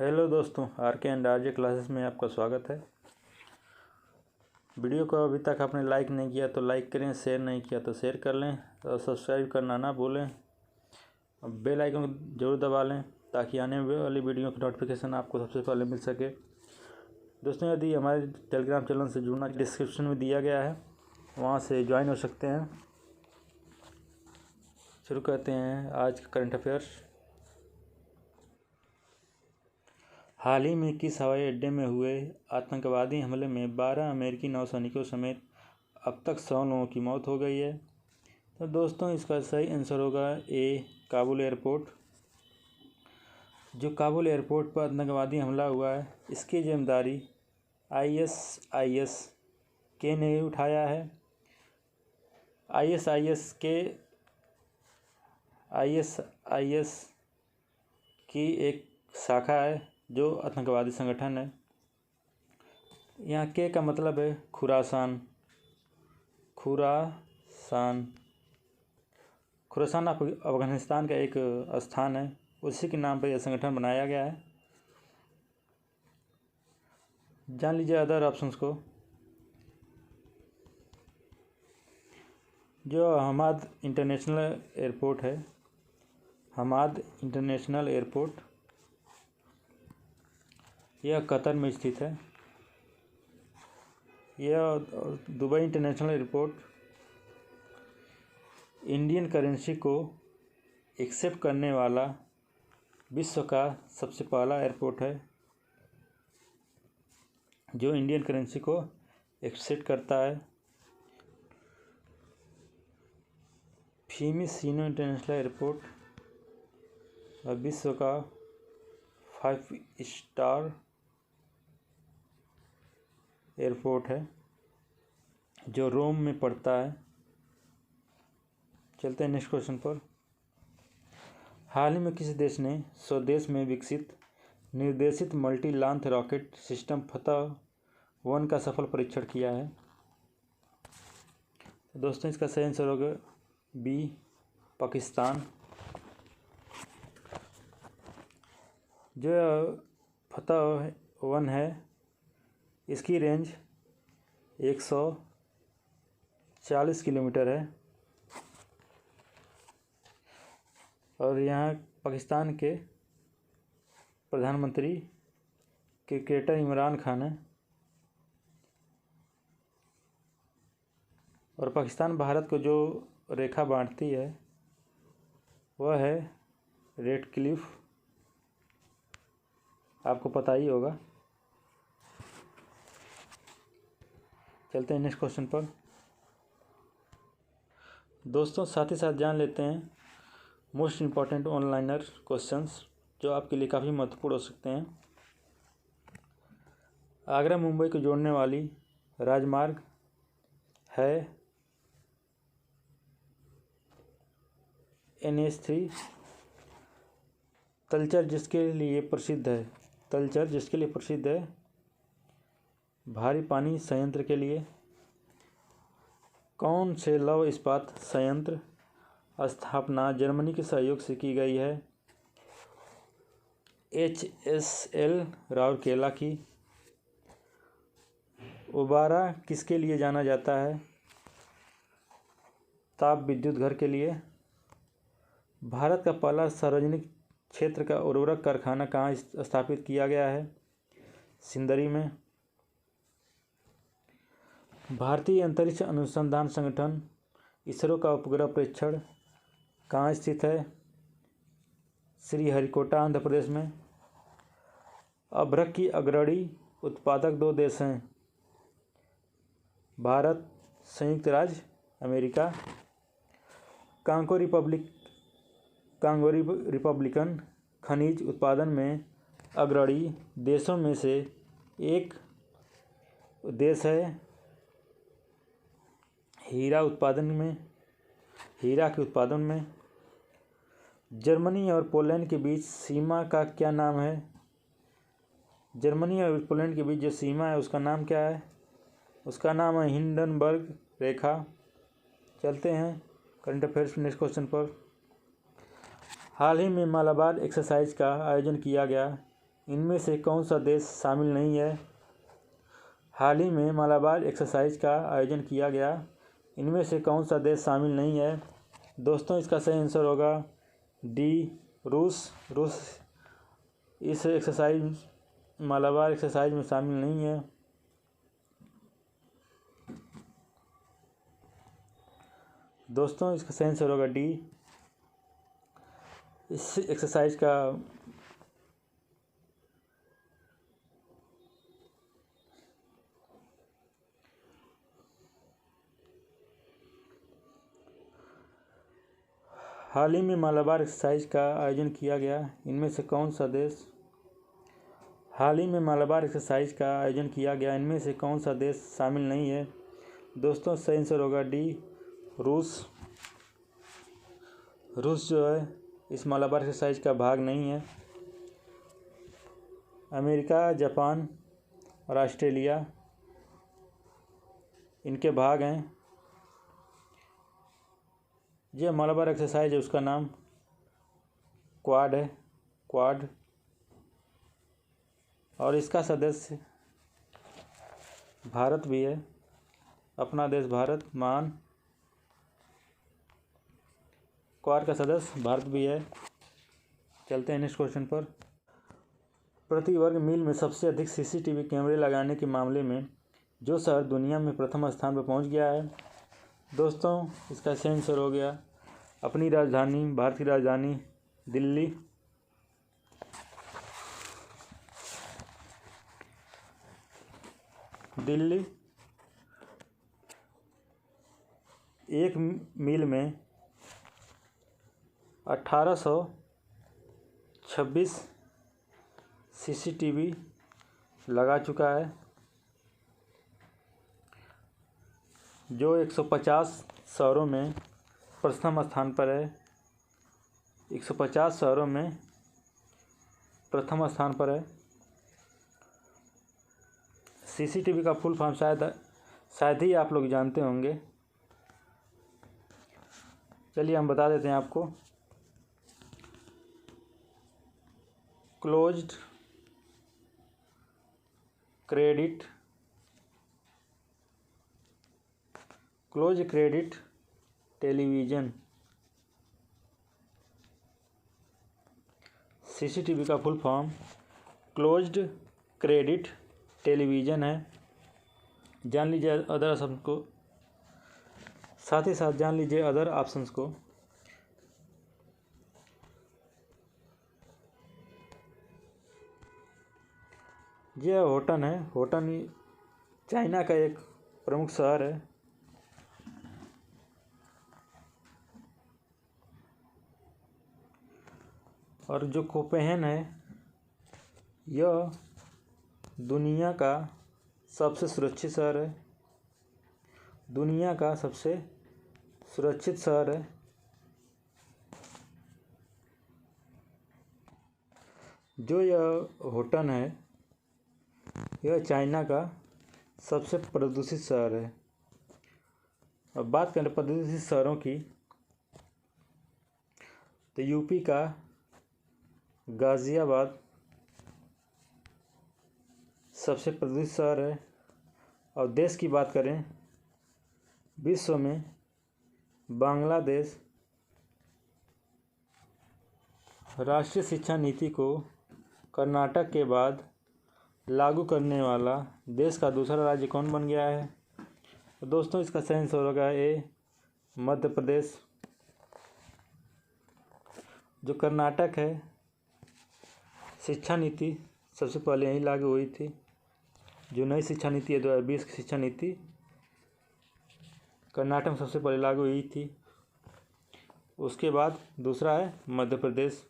Hello दोस्तों, are के and R J classes में आपका स्वागत है। वीडियो को अभी तक आपने लाइक नहीं किया तो लाइक करें, शेयर नहीं किया तो शेयर कर लें और सब्सक्राइब करना ना भूलें। बेल आइकन को जरूर दबा लें ताकि आने वाली वीडियो की नोटिफिकेशन आपको सबसे पहले मिल सके। दोस्तों, यदि हमारे टेलीग्राम चैनल से जुड़ना डिस्क्रिप्शन में दिया गया है, वहाँ से ज्वाइन हो सकते हैं। शुरू करते हैं आज का करंट अफेयर्स। हाल ही में किस हवाई अड्डे में हुए आतंकवादी हमले में 12 अमेरिकी नौसैनिकों समेत अब तक 100 लोगों की मौत हो गई है? तो दोस्तों, इसका सही आंसर होगा ए, काबुल एयरपोर्ट। जो काबुल एयरपोर्ट पर आतंकवादी हमला हुआ है, इसकी जिम्मेदारी ISIS के ने उठाया है। ISIS की एक शाखा है जो आतंकवादी संगठन है। यहाँ के का मतलब है खुरासान। अफगानिस्तान का एक स्थान है, उसी के नाम पर यह संगठन बनाया गया है। जान लीजिए अदर ऑप्शंस को। जो हमाद इंटरनेशनल एयरपोर्ट है, हमाद इंटरनेशनल एयरपोर्ट, यह कतर में स्थित है। यह Dubai international airport Indian currency को एक्सेप्ट करने वाला विश्व का सबसे पहला एयरपोर्ट है जो इंडियन करेंसी को एक्सेप्ट करता है। फिमिसिनो इंटरनेशनल एयरपोर्ट विश्व का 5 स्टार एयरपोर्ट है जो रोम में पड़ता है। चलते हैं नेक्स्ट क्वेश्चन पर। हाल ही में किस देश ने स्वदेश में विकसित निर्देशित मल्टी लॉन्च रॉकेट सिस्टम फतह-1 का सफल परीक्षण किया है? दोस्तों, इसका सही आंसर होगा बी, पाकिस्तान। जो फतह-1 है, इसकी रेंज 140 किलोमीटर है और यहाँ पाकिस्तान के प्रधानमंत्री क्रिकेटर इमरान खान है। और पाकिस्तान भारत को जो रेखा बांटती है वह है रेड क्लिफ, आपको पता ही होगा। चलते हैं नेक्स्ट क्वेश्चन पर। दोस्तों, साथ ही साथ जान लेते हैं मोस्ट इम्पॉर्टेंट ऑनलाइनर क्वेश्चंस जो आपके लिए काफ़ी महत्वपूर्ण हो सकते हैं। आगरा मुंबई को जोड़ने वाली राजमार्ग है NH3। तलचर जिसके लिए प्रसिद्ध है भारी पानी संयंत्र के लिए। कौन से लौह इस्पात संयंत्र स्थापना जर्मनी के सहयोग से की गई है? HSL राउरकेला की। उबारा किसके लिए जाना जाता है? ताप विद्युत घर के लिए। भारत का पहला सार्वजनिक क्षेत्र का उर्वरक कारखाना कहाँ स्थापित किया गया है? सिंदरी में। भारतीय अंतरिक्ष अनुसंधान संगठन इसरो का उपग्रह परीक्षण कहाँ स्थित है? श्रीहरिकोटा, आंध्र प्रदेश में। अभ्रक की अग्रणी उत्पादक 2 देश हैं, भारत, संयुक्त राज्य अमेरिका। कांगो रिपब्लिकन खनिज उत्पादन में अग्रणी देशों में से एक देश है। हीरा के उत्पादन में जर्मनी और पोलैंड के बीच सीमा का क्या नाम है? जर्मनी और पोलैंड के बीच जो सीमा है उसका नाम क्या है? उसका नाम है हिंडनबर्ग रेखा। चलते हैं करंट अफेयर्स नेक्स्ट क्वेश्चन पर। हाल ही में मालाबार एक्सरसाइज का आयोजन किया गया, इनमें से कौन सा देश शामिल नहीं है? हाल ही में मालाबार एक्सरसाइज का आयोजन किया गया, इनमें से कौन सा देश शामिल नहीं है? दोस्तों इसका सही आंसर होगा डी, रूस। रूस इस एक्सरसाइज मालाबार एक्सरसाइज में शामिल नहीं है। दोस्तों इसका सही आंसर होगा डी। इस एक्सरसाइज का हाल ही में मालाबार एक्सरसाइज का आयोजन किया गया, इनमें से कौन सा देश हाल ही में मालाबार एक्सरसाइज का आयोजन किया गया, इनमें से कौन सा देश शामिल नहीं है? दोस्तों सही आंसर होगा डी, रूस। रूस जो है इस मालाबार एक्सरसाइज का भाग नहीं है। अमेरिका, जापान और ऑस्ट्रेलिया इनके भाग हैं। यह मालाबार एक्सरसाइज है, उसका नाम क्वाड है, क्वाड। और इसका सदस्य भारत भी है, अपना देश भारत महान। क्वाड का सदस्य भारत भी है। चलते हैं नेक्स्ट क्वेश्चन पर। प्रति वर्ग मील में सबसे अधिक सीसीटीवी कैमरे लगाने के मामले में जो शहर दुनिया में प्रथम स्थान पर पहुंच गया है? दोस्तों इसका सही आंसर हो गया अपनी राजधानी, भारत की राजधानी दिल्ली। दिल्ली 1 मील में 1826 सीसीटीवी लगा चुका है, जो 150 शहरों में प्रथम स्थान पर है। 150 शहरों में प्रथम स्थान पर है। सीसीटीवी का फुल फॉर्म शायद ही आप लोग जानते होंगे। चलिए हम बता देते हैं आपको। Close credit television. सीसीटीवी का full form closed credit television है। जान लीजिए अदर ऑप्शन को, साथ ही साथ जान लीजिए अदर ऑप्शंस को। यह होटन है। होटन चाइना का एक प्रमुख शहर है। और जो कोपेनहेगन है यह दुनिया का सबसे सुरक्षित शहर है। दुनिया का सबसे सुरक्षित शहर है। जो यह होटन है यह चाइना का सबसे प्रदूषित शहर है। अब बात करें प्रदूषित शहरों की, तो यूपी का गाज़ियाबाद सबसे प्रदूषित शहर है। और देश की बात करें, विश्व में बांग्लादेश राष्ट्रीय शिक्षा नीति को कर्नाटक के बाद लागू करने वाला देश का दूसरा राज्य कौन बन गया है? तो दोस्तों इसका सही आंसर होगा ए, मध्य प्रदेश। जो कर्नाटक है, शिक्षा नीति सबसे पहले यहीं लागू हुई थी। जो नई शिक्षा नीति है 2020 की शिक्षा नीति कर्नाटक में सबसे पहले लागू हुई थी। उसके बाद दूसरा है मध्य प्रदेश।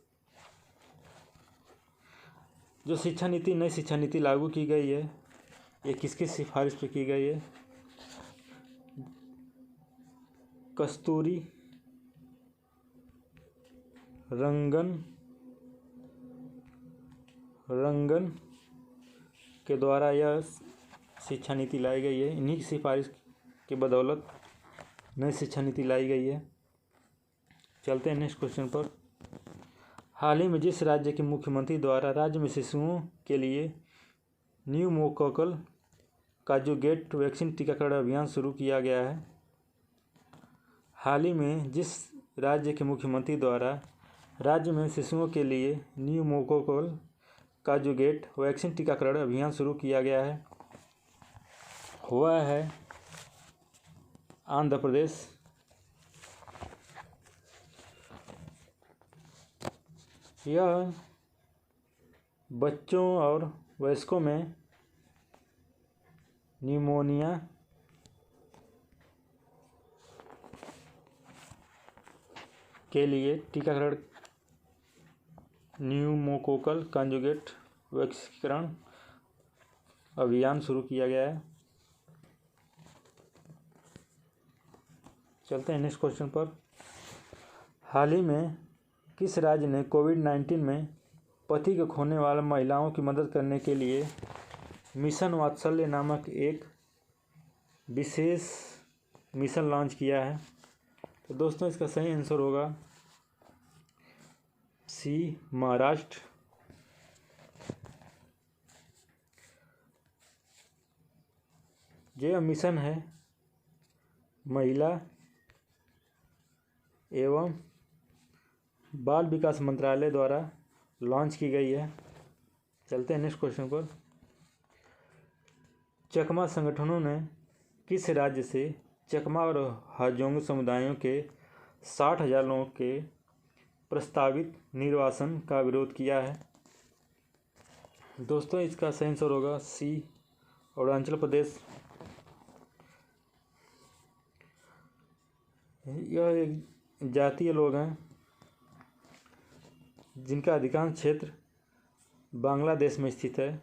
जो शिक्षा नीति नई शिक्षा नीति लागू की गई है, ये किसकी सिफारिश पे की गई है? कस्तूरी रंगन के द्वारा यह शिक्षा नीति लाई गई है। इन्हीं की सिफारिश की बदौलत नई शिक्षा नीति लाई गई है। चलते हैं नेक्स्ट क्वेश्चन पर। हाल ही में जिस राज्य के मुख्यमंत्री द्वारा राज्य में शिशुओं के लिए न्यूमोकोकल कांजुगेट वैक्सीन टीकाकरण अभियान शुरू किया गया है। हाल ही में जिस राज्य के मुख्यमंत्री द्वारा राज्य में शिशुओं के लिए न्यूमोकोकल कांजुगेट वैक्सीन टीकाकरण अभियान शुरू किया गया है वह है आंध्र प्रदेश। यह बच्चों और वयस्कों में निमोनिया के लिए टीकाकरण न्यूमोकोकल कांजुगेट वैक्सीकरण अभियान शुरू किया गया है। चलते हैं नेक्स्ट क्वेश्चन पर। हाल ही में किस राज्य ने कोविड-19 में पति को खोने वाले महिलाओं की मदद करने के लिए मिशन वात्सल्य नामक एक विशेष मिशन लॉन्च किया है? तो दोस्तों इसका सही आंसर होगा सी, महाराष्ट्र। यह मिशन है महिला एवं बाल विकास मंत्रालय द्वारा लॉन्च की गई है। चलते हैं नेक्स्ट क्वेश्चन पर। चकमा संगठनों ने किस राज्य से चकमा और हाजोंग समुदायों के 60,000 लोगों के प्रस्तावित निर्वासन का विरोध किया है? दोस्तों इसका सही आंसर होगा सी, अरुणाचल प्रदेश। यह एक जातीय लोग हैं जिनका अधिकांश क्षेत्र बांग्लादेश में स्थित है।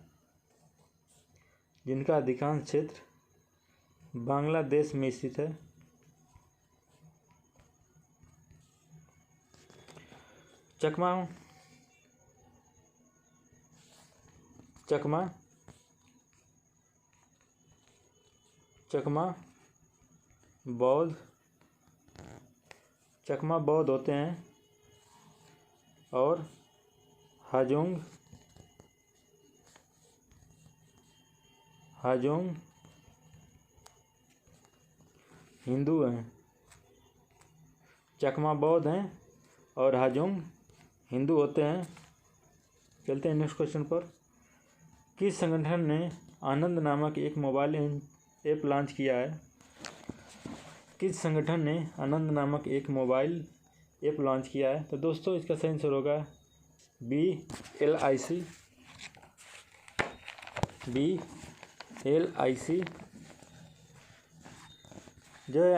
चकमा बौद्ध होते हैं और हाजोंग हिंदू हैं। चकमा बौद्ध हैं और हाजोंग हिंदू होते हैं। चलते हैं नेक्स्ट क्वेश्चन पर। किस संगठन ने आनंद नामक एक मोबाइल ऐप लॉन्च किया है? तो दोस्तों इसका सही आंसर होगा BLIC। जो है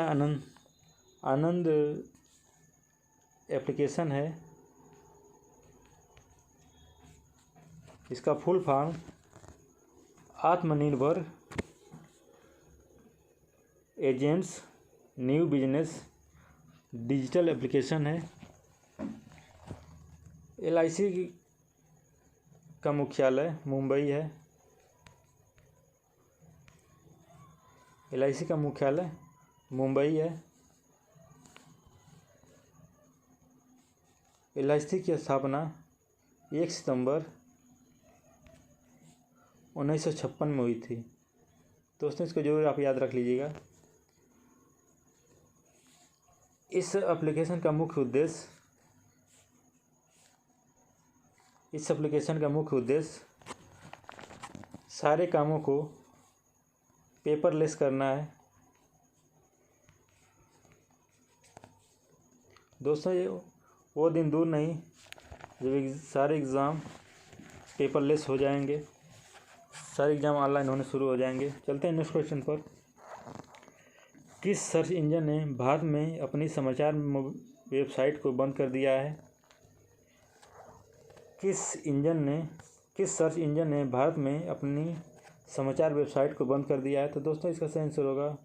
आनंद एप्लीकेशन है। इसका फुल फॉर्म आत्मनिर्भर agents new business digital application है। LIC का मुख्यालय मुंबई है। LIC की स्थापना 1 सितंबर 1956 में हुई थी। दोस्तों इसको जरूर आप याद रख लीजिएगा। इस एप्लीकेशन का मुख्य उद्देश्य सारे कामों को पेपरलेस करना है। दोस्तों ये वो दिन दूर नहीं जब सारे एग्ज़ाम पेपरलेस हो जाएंगे, सारे एग्ज़ाम ऑनलाइन होने शुरू हो जाएंगे। चलते हैं नेक्स्ट क्वेश्चन पर। किस सर्च इंजन ने भारत में अपनी समाचार वेबसाइट को बंद कर दिया है? किस सर्च इंजन ने भारत में अपनी समाचार वेबसाइट को बंद कर दिया है? तो दोस्तों इसका सही आंसर होगा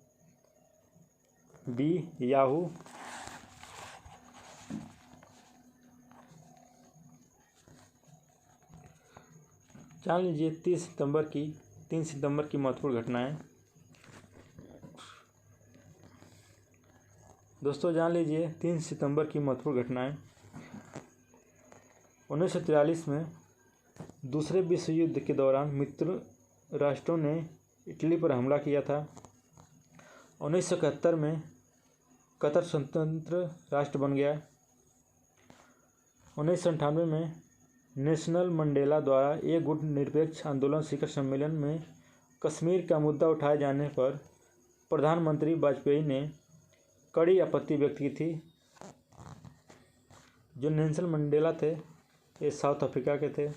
बी, याहू। जान लीजिए 3 सितंबर की महत्वपूर्ण घटनाएं। दोस्तों जान लीजिए 3 सितंबर की महत्वपूर्ण घटनाएं। 1943 में दूसरे विश्व युद्ध के दौरान मित्र राष्ट्रों ने इटली पर हमला किया था। 1971 में कतर स्वतंत्र राष्ट्र बन गया। 1998 में नेल्सन मंडेला द्वारा एक गुट निरपेक्ष आंदोलन शिखर सम्मेलन में कश्मीर का मुद्दा उठाए जाने पर प्रधानमंत्री वाजपेयी ने कड़ी आपत्ति व्यक्त की थी। जो नेल्सन मंडेला थे ये साउथ अफ्रीका के थे।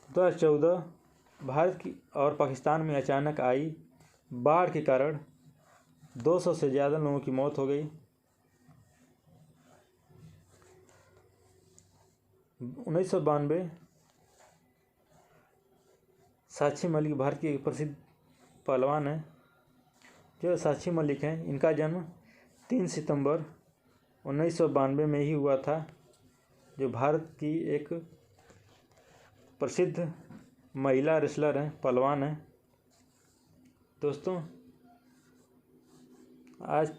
2014 भारत की और पाकिस्तान में अचानक आई बाढ़ के कारण 200 से ज़्यादा लोगों की मौत हो गई। 1992 साक्षी मलिक भारत की एक प्रसिद्ध पहलवान है। जो साक्षी मलिक हैं इनका जन्म 3 सितंबर 1992 में ही हुआ था। जो भारत की एक प्रसिद्ध महिला रेसलर हैं, पहलवान हैं। दोस्तों आज